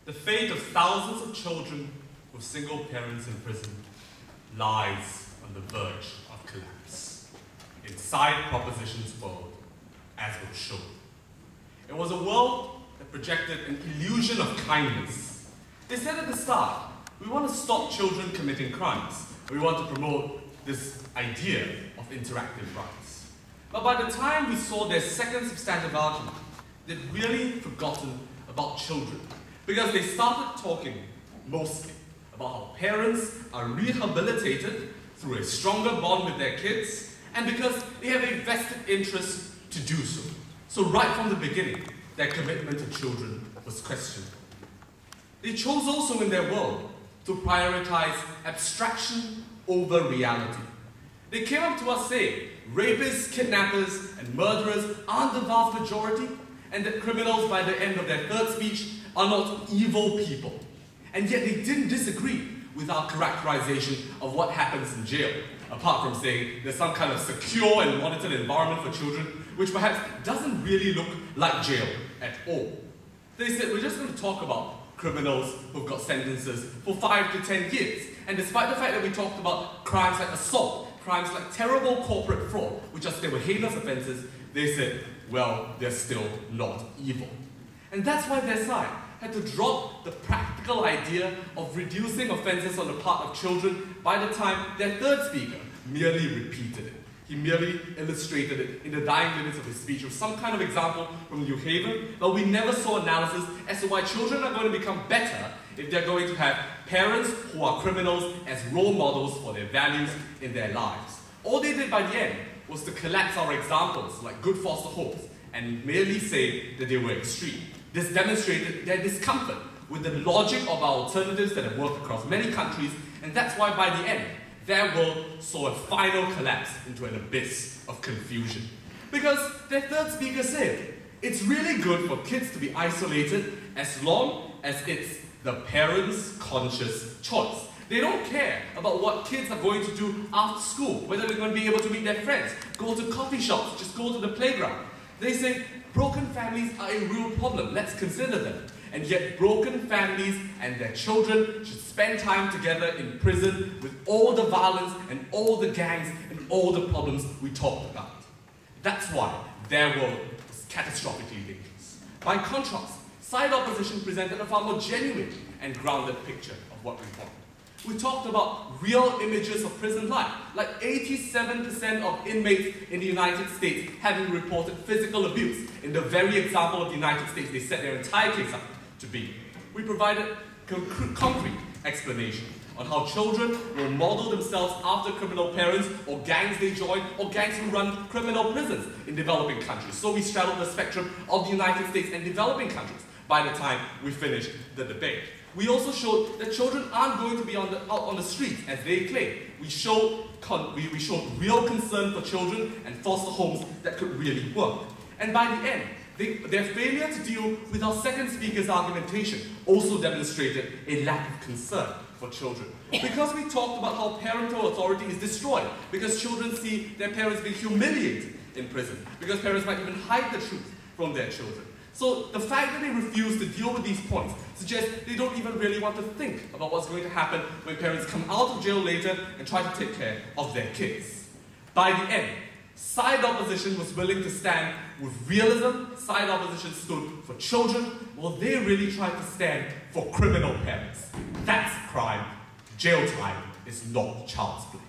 The fate of thousands of children with single parents in prison lies on the verge of collapse. Inside Proposition's world, as was shown. It was a world that projected an illusion of kindness. They said at the start, we want to stop children committing crimes. We want to promote this idea of interactive rights. But by the time we saw their second substantive argument, they'd really forgotten about children, because they started talking mostly about how parents are rehabilitated through a stronger bond with their kids, and because they have a vested interest to do so. So right from the beginning, their commitment to children was questioned. They chose also in their world to prioritize abstraction over reality. They came up to us saying, rapists, kidnappers, and murderers aren't the vast majority, and that criminals by the end of their third speech are not evil people. And yet they didn't disagree with our characterization of what happens in jail, apart from saying there's some kind of secure and monitored environment for children, which perhaps doesn't really look like jail at all. They said, we're just going to talk about criminals who've got sentences for 5 to 10 years. And despite the fact that we talked about crimes like assault, crimes like terrible corporate fraud, which they were heinous offenses, they said, well, they're still not evil. And that's why their side had to drop the practical idea of reducing offenses on the part of children by the time their third speaker merely repeated it. He merely illustrated it in the dying minutes of his speech with some kind of example from New Haven, but we never saw analysis as to why children are going to become better if they're going to have parents who are criminals as role models for their values in their lives. All they did by the end was to collapse our examples like good foster homes and merely say that they were extreme. This demonstrated their discomfort with the logic of our alternatives that have worked across many countries, and that's why by the end, their world saw a final collapse into an abyss of confusion. Because their third speaker said, it's really good for kids to be isolated as long as it's the parents' conscious choice. They don't care about what kids are going to do after school, whether they're going to be able to meet their friends, go to coffee shops, just go to the playground. They say, broken families are a real problem, let's consider them. And yet broken families and their children should spend time together in prison with all the violence and all the gangs and all the problems we talked about. That's why their world was catastrophically dangerous. By contrast, side opposition presented a far more genuine and grounded picture of what we want. We talked about real images of prison life, like 87% of inmates in the United States having reported physical abuse. In the very example of the United States, they set their entire case up to be. We provided concrete explanation on how children will model themselves after criminal parents or gangs they join or gangs who run criminal prisons in developing countries. So we straddled the spectrum of the United States and developing countries by the time we finished the debate. We also showed that children aren't going to be out on the streets as they claim. We showed real concern for children and foster homes that could really work. And by the end, their failure to deal with our second speaker's argumentation also demonstrated a lack of concern for children. Because we talked about how parental authority is destroyed, because children see their parents being humiliated in prison, because parents might even hide the truth from their children. So the fact that they refuse to deal with these points suggests they don't even really want to think about what's going to happen when parents come out of jail later and try to take care of their kids. By the end, side opposition was willing to stand with realism. Side opposition stood for children, while they really tried to stand for criminal parents. That's crime. Jail time is not child's play.